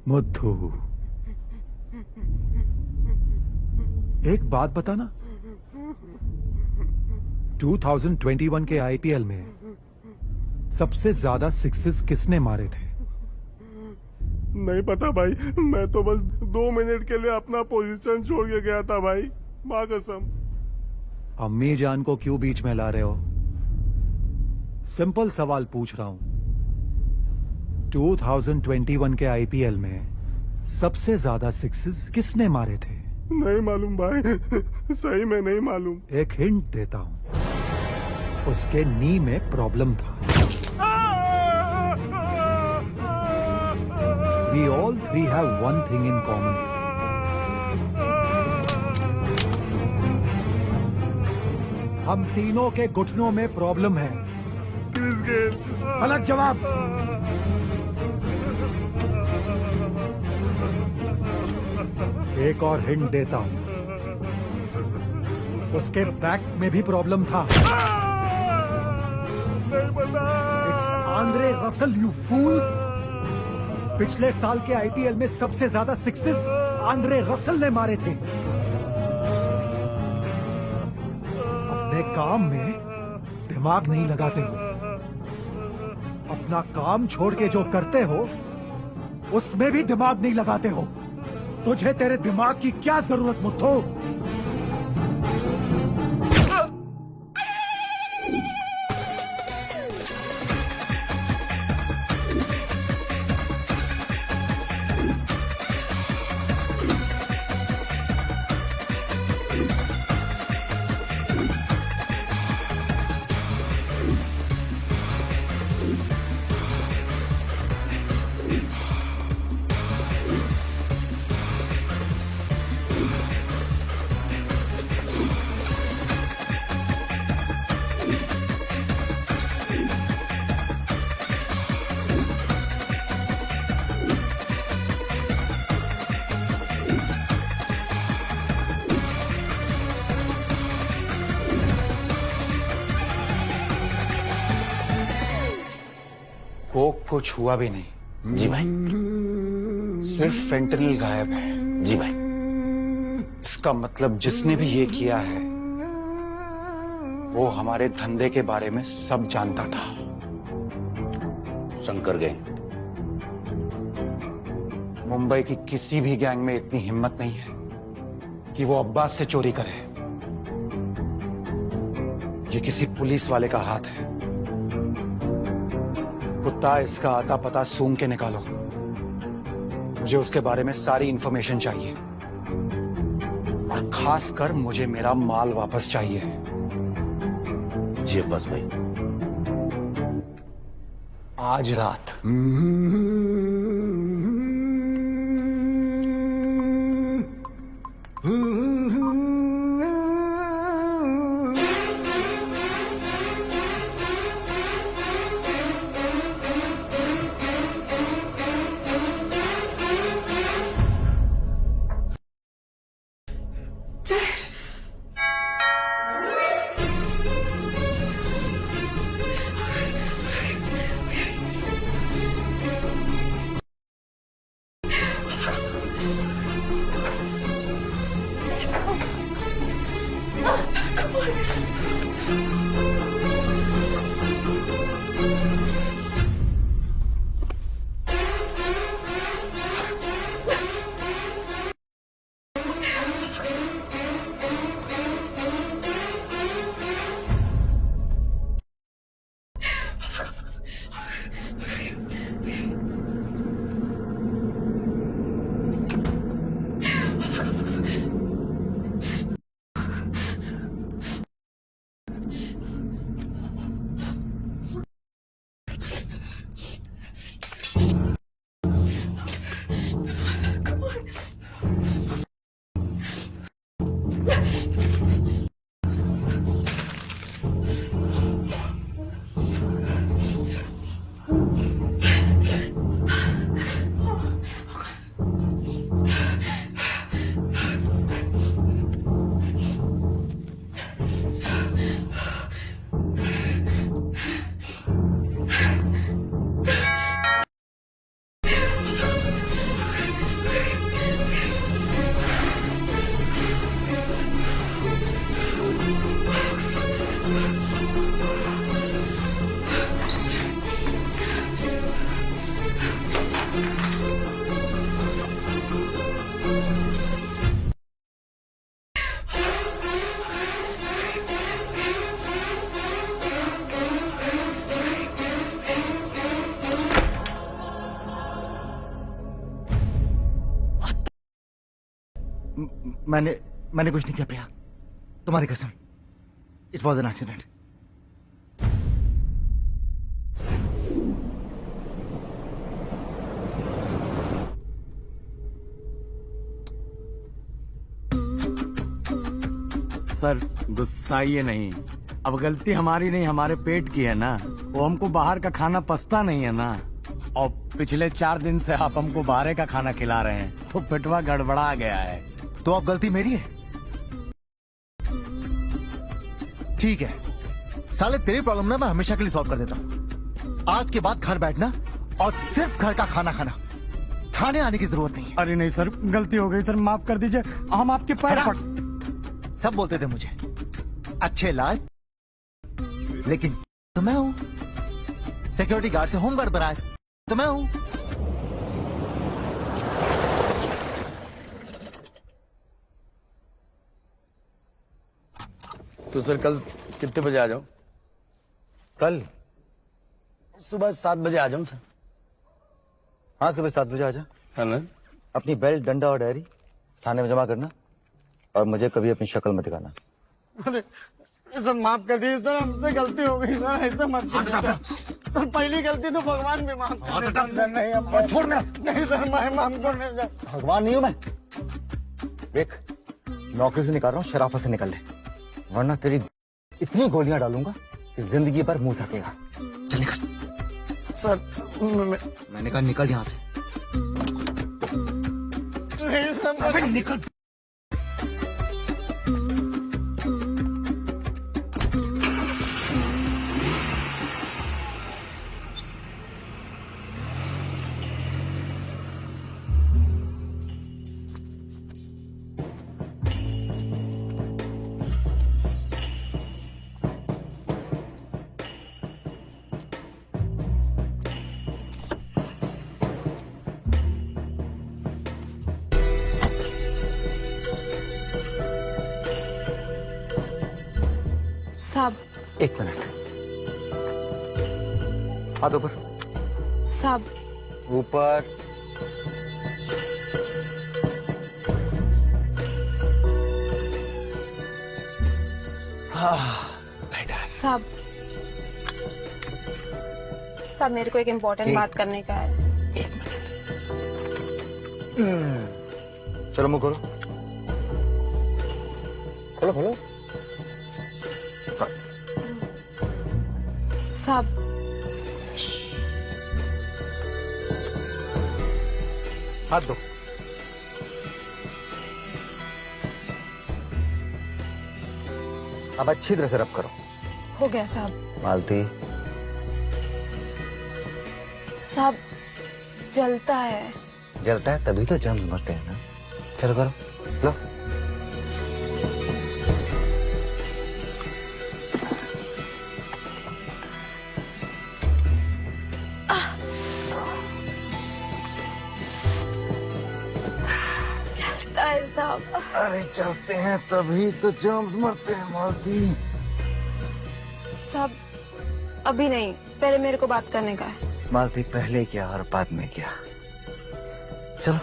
मुद्धू, एक बात बता ना, 2021 के आईपीएल में सबसे ज्यादा सिक्सेस किसने मारे थे? नहीं पता भाई, मैं तो बस 2 मिनट के लिए अपना पोजीशन छोड़ के गया था भाई, माँ कसम। अम्मी जान को क्यों बीच में ला रहे हो? सिंपल सवाल पूछ रहा हूं। 2021 के आईपीएल में सबसे ज्यादा सिक्सेस किसने मारे थे? नहीं मालूम भाई, सही में नहीं मालूम। एक हिंट देता हूं, उसके नी में प्रॉब्लम था। We all three have one thing in common. हम तीनों के घुटनों में प्रॉब्लम है। Chris Gayle. गलत जवाब। एक और हिंट देता हूं, उसके बैक में भी प्रॉब्लम था। नहीं पता। It's Andre Russell, you fool. पिछले साल के आईपीएल में सबसे ज्यादा सिक्सेस आंद्रे रसल ने मारे थे। अपने काम में दिमाग नहीं लगाते हो, अपना काम छोड़ के जो करते हो उसमें भी दिमाग नहीं लगाते हो। तुझे तेरे दिमाग की क्या जरूरत मुद्धो? कोक को छुआ भी नहीं। जी भाई। सिर्फ फेंटनिल गायब है। जी भाई। इसका मतलब जिसने भी ये किया है वो हमारे धंधे के बारे में सब जानता था। शंकर गैंग। मुंबई की किसी भी गैंग में इतनी हिम्मत नहीं है कि वो अब्बास से चोरी करे। ये किसी पुलिस वाले का हाथ है। कुत्ता, इसका आता पता सूंघ के निकालो। मुझे उसके बारे में सारी इंफॉर्मेशन चाहिए और खासकर मुझे मेरा माल वापस चाहिए। जी अब्बास भाई। आज रात। मैंने कुछ नहीं किया प्रिया, तुम्हारी कसम। It was an accident. Sir गुस्साइए नहीं, अब गलती हमारी नहीं, हमारे पेट की है ना। वो हमको बाहर का खाना पसता नहीं है ना, और पिछले 4 दिन से आप हमको बाहर का खाना खिला रहे हैं, तो पेटवा गड़बड़ा गया है। तो अब गलती मेरी है? ठीक है साले, तेरी प्रॉब्लम ना मैं हमेशा के लिए सॉल्व कर देता हूँ। आज के बाद घर बैठना और सिर्फ घर का खाना खाना, थाने आने की जरूरत नहीं है। अरे नहीं सर, गलती हो गई सर, माफ कर दीजिए, हम आपके पैर पड़। सब बोलते थे मुझे अच्छे लाल, लेकिन तो मैं हूं। सिक्योरिटी गार्ड से होमगार्ड बनाए तो मैं हूं। तो सर कल कितने बजे आ जाओ? कल सुबह 7 बजे आ जाऊं सर। हाँ, सुबह 7 बजे आ जा। है ना? अपनी बेल्ट, डंडा और डायरी थाने में जमा करना, और मुझे कभी अपनी शक्ल मत दिखाना। अरे सर माफ कर दीजिए सर, हमसे गलती हो गई सर, ऐसे मत कीजिए सर, पहली गलती तो भगवान भी माफ कर देता सर। नहीं अब छोड़ मेरा। नहीं सर, मैं माफ करने जा। भगवान नहीं हूं मैं। देख, नौकरी से निकाल रहा हूँ, शराफत से निकल ले, वरना तेरी इतनी गोलियां डालूंगा कि जिंदगी भर मुंह सकेगा। चल निकल। सर मैंने कहा निकल यहां से। नहीं सर, निकल। साहब, 1 मिनट। हाथ ऊपर। साहब, ऊपर। साहब, साहब मेरे को एक इम्पोर्टेंट बात करने का है। चलो मुंह खोलो, खोलो खोलो। साहब, हाथ दो। अब अच्छी तरह से रब करो। हो गया साहब। मालती, साहब जलता है। जलता है तभी तो जर्म्स मरते हैं ना। चलो करो, लो। जलता है साहब। अरे चलते हैं तभी तो जर्म्स मरते हैं मालती। साहब अभी नहीं, पहले मेरे को बात करने का है। मालती, पहले क्या और बाद में क्या? चलो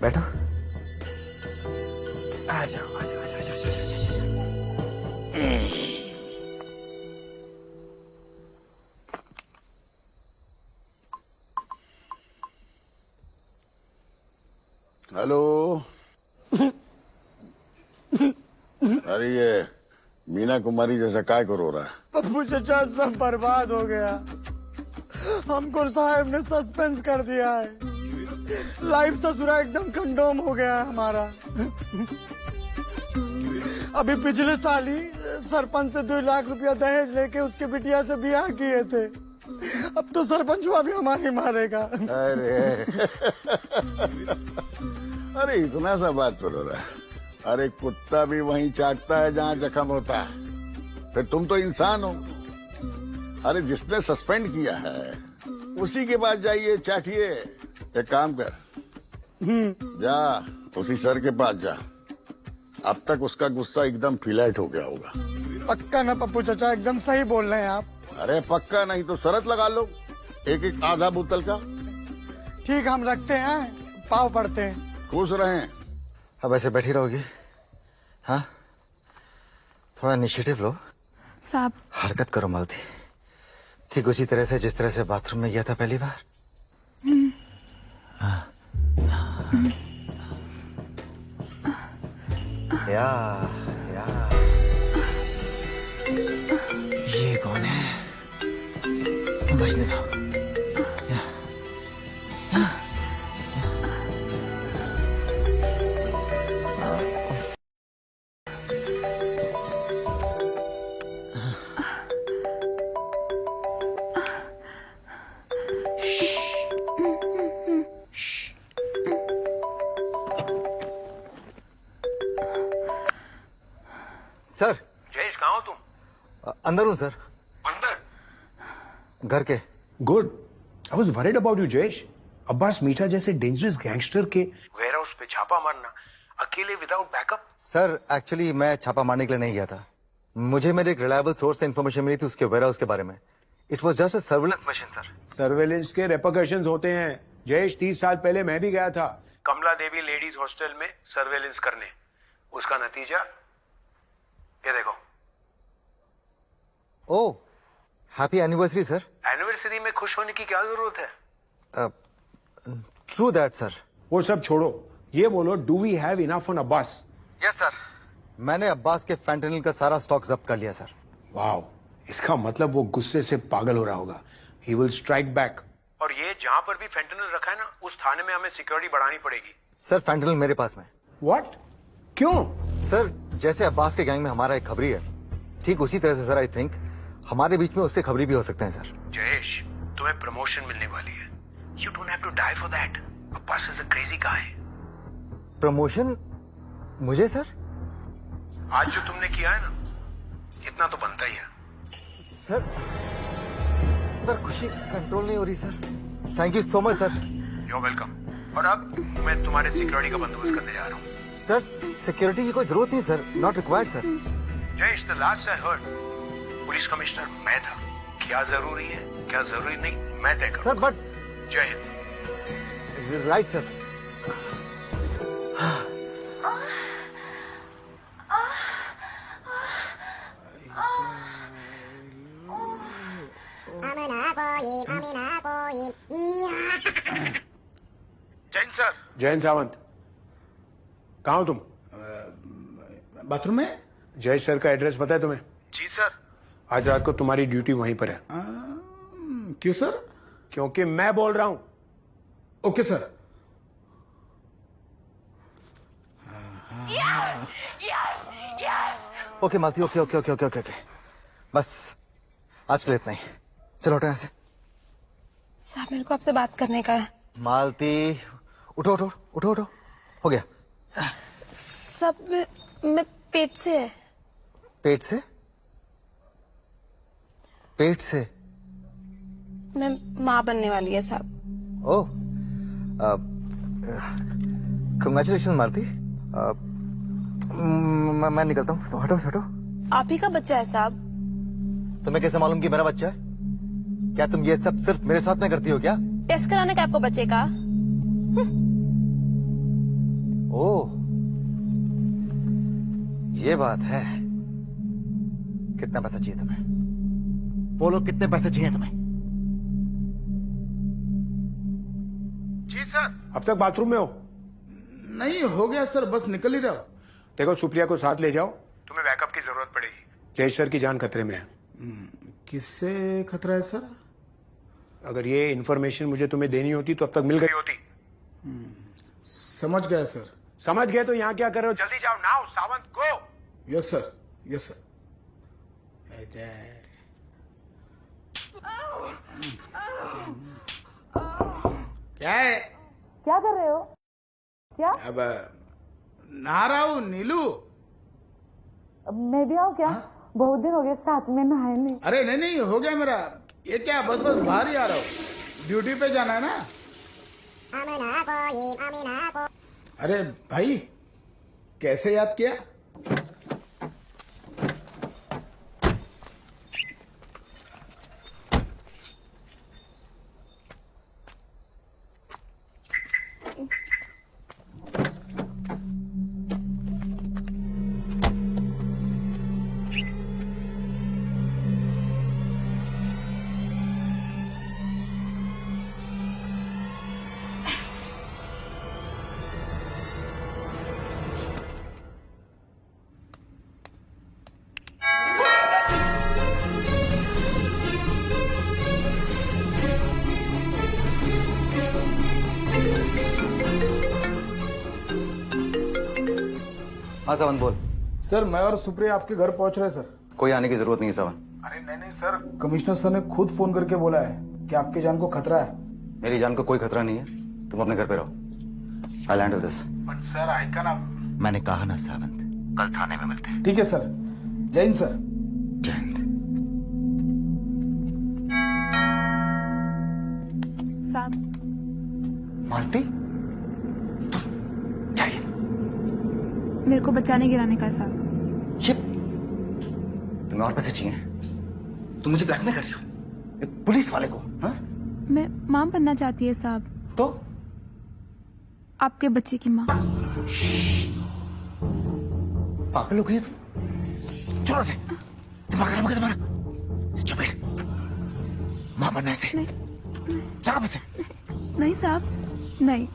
बैठो। आ जाओ आ जाओ आ जाओ आ जाओ आ जाओ आ जाओ। हेलो। अरे ये मीना कुमारी जैसा काय को रो रहा है? पप्पू चचा सब बर्बाद हो गया, हमको साहब ने सस्पेंस कर दिया है, लाइफ ससुरा एकदम कंडोम हो गया है हमारा। अभी पिछले साल ही सरपंच से 2 लाख रुपया दहेज लेके उसके बिटिया से ब्याह किए थे, अब तो सरपंच हुआ भी हमारी मारेगा। अरे इतना सा बात पर हो रहा है? अरे कुत्ता भी वहीं चाटता है जहाँ जख्म होता है, फिर तुम तो इंसान हो। अरे जिसने सस्पेंड किया है उसी के पास जाइए, चाटिए। एक काम कर, जा उसी सर के पास जा। अब तक उसका गुस्सा एकदम फिलाइट हो गया होगा। पक्का ना पप्पू चाचा, एकदम सही बोल रहे हैं आप। अरे पक्का नहीं तो शरत लगा लो, एक एक आधा बोतल का। ठीक, हम रखते हैं, पाव पड़ते हैं। खुश रहें। अब ऐसे बैठी रहोगी? हाँ, थोड़ा इनिशिएटिव लो। साहब हरकत करो मालती, ठीक उसी तरह से जिस तरह से बाथरूम में गया था पहली बार। हाँ। या ये कौन है? बजने दो। सर। जयेश कहाँ हो तुम? अंदर हूँ सर। अंदर? घर के। Good. I was worried about you Jayesh. Abbas मीठा जैसे डेंजरस गैंगस्टर के वेयर हाउस पे छापा मारना अकेले विदाउट बैकअप? सर एक्चुअली मैं छापा मारने के लिए नहीं गया था। मुझे मेरे एक रिलायबल सोर्स से इन्फॉर्मेशन मिली थी उसके वेयर हाउस के बारे में। It was just a surveillance mission sir. Surveillance के रेपरकशंस होते हैं जयेश। 30 साल पहले मैं भी गया था कमला देवी लेडीज हॉस्टल में सर्वेलेंस करने। उसका नतीजा ये देखो। Oh, happy anniversary sir. Anniversary में खुश होने की क्या जरूरत है? True that sir. वो सब छोड़ो, ये बोलो do we have enough on Abbas? Yes sir, मैंने अब्बास के फैंटेनिल का सारा स्टॉक जब्त कर लिया सर। वाओ, इसका मतलब वो गुस्से से पागल हो रहा होगा। He will strike back. और ये जहां पर भी फेंटेनल रखा है ना, उस थाने में हमें सिक्योरिटी बढ़ानी पड़ेगी। सर फैंटेनिल मेरे पास में। व्हाट? क्यों? सर जैसे अब्बास के गैंग में हमारा एक खबरी है, ठीक उसी तरह से सर आई थिंक हमारे बीच में उसके खबरी भी हो सकते हैं सर। जयेश, तुम्हें प्रमोशन मिलने वाली है। You don't have to die for that. Abbas is a crazy guy. Promotion मुझे सर? आज जो तुमने किया है ना, इतना तो बनता ही है। सर खुशी कंट्रोल नहीं हो रही sir. Thank you so much sir. You are welcome. और अब मैं तुम्हारे सिक्योरिटी का बंदोबस्त करने जा रहा हूँ। सर सिक्योरिटी की कोई जरूरत नहीं sir, not required sir. Jayesh, the last I heard police commissioner मैं था। क्या जरूरी है क्या जरूरी नहीं मैं तय करूंगा। Sir but. जय हिंद। Right sir. Jain sir. Jayant Sawant, कहाँ हो तुम? बाथरूम में। जयेश सर का एड्रेस पता है तुम्हें? जी सर। आज रात को तुम्हारी ड्यूटी वहीं पर है। क्यों सर? क्योंकि मैं बोल रहा हूं। Okay sir. Okay Malti, okay okay okay okay okay okay, बस आज के लिए इतना ही। चलो उठो यहाँ से। साहब मेरे को आपसे बात करने का है। मालती उठो उठो उठो उठो, हो गया। सब मैं पेट से है। पेट से? पेट से? मैं माँ बनने वाली है साहब। ओह, कंग्रेचुलेशन मालती। मैं निकलता हूँ, हटो हटो। आप ही का बच्चा है साहब। तुम्हें कैसे मालूम कि मेरा बच्चा है? क्या तुम ये सब सिर्फ मेरे साथ में करती हो क्या? टेस्ट कराने का आपको बच्चे का? ओह, ये बात है। कितना पैसा चाहिए तुम्हें? बोलो कितने पैसे चाहिए तुम्हें? जी सर। अब तक बाथरूम में हो? नहीं हो गया सर, बस निकल ही रहा हूं। देखो सुप्रिया को साथ ले जाओ, तुम्हें बैकअप की जरूरत पड़ेगी। जयेश सर की जान खतरे में है। किससे खतरा है सर? अगर ये इन्फॉर्मेशन मुझे तुम्हें देनी होती तो अब तक मिल गई होती। समझ गया सर। समझ गए तो यहाँ क्या कर रहे हो? जल्दी जाओ now, Sawant go. Yes sir, yes sir. क्या है? क्या कर रहे हो? क्या? अब नहा रहा हूँ नीलू। मैं भी आऊँ क्या? बहुत दिन हो गए साथ में नहाए नहीं। अरे नहीं नहीं, हो गया मेरा। ये क्या, बस बाहर ही आ रहा हूँ। ड्यूटी पे जाना है ना? अरे भाई, कैसे याद किया? हाँ सावन बोल। सर, मैं और सुप्रिया आपके घर पहुंच रहे हैं सर। कोई आने की जरूरत नहीं है सावन। अरे नहीं सर, कमिश्नर सर ने खुद फोन करके बोला है कि आपकी जान को खतरा है। मेरी जान को कोई खतरा नहीं है, तुम अपने घर पे रहो। आई लैंड दिस। बट सर, आई का ना। मैंने कहा ना सावंत, कल थाने में मिलते हैं। ठीक है सर। जय हिंद सर। जय हिंद। साहब, मालती, मेरे को बचाने गिराने का है साहब। ये तुम्हें और पैसे चाहिए? तुम मुझे ब्लैकमेल कर रही हो? ये पुलिस वाले को? हाँ? मैं मां बनना चाहती है साहब। तो आपके बच्चे की मां। पागल हो गई है तुम? छोड़ो से, दिमाग खराब हो गया तुम्हारा। स्टूपिड। मां बनना ऐसे? क्या पैसे? नहीं साहब, नहीं।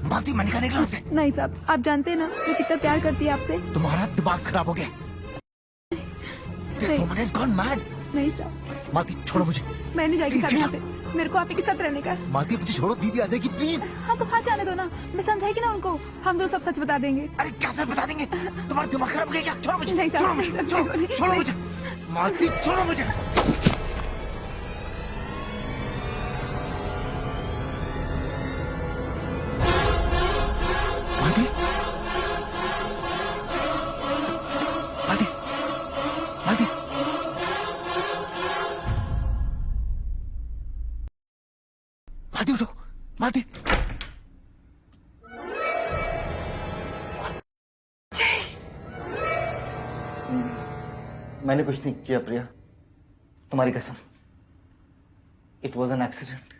मालती, मैंने कहा निकलो से। नहीं साहब, आप जानते हैं ना वो कितना प्यार करती है आपसे। तुम्हारा दिमाग खराब हो गया। Gone mad. नहीं साहब। मालती, छोड़ो मुझे। मैं नहीं जाएगी साहब यहाँ से। मेरे को आप ही के साथ रहने का। मालती, मुझे छोड़ो, दीदी आ जाएगी प्लीज। हाँ तो वहाँ जाने दो ना, मैं समझाएगी ना उनको। हम दोनों सब सच बता देंगे। अरे क्या सच बता देंगे? तुम्हारा दिमाग खराब हो गया क्या? छोड़ो मुझे। नहीं साहब, छोड़ो नहीं मुझे। साहब, छोड़ो, नहीं, छोड़ो नहीं। मुझे। मालती, छोड़ो मुझे। मालती, मालती, मालती, मालती उठो, मालती। मैंने कुछ नहीं किया प्रिया, तुम्हारी कसम। It was an accident.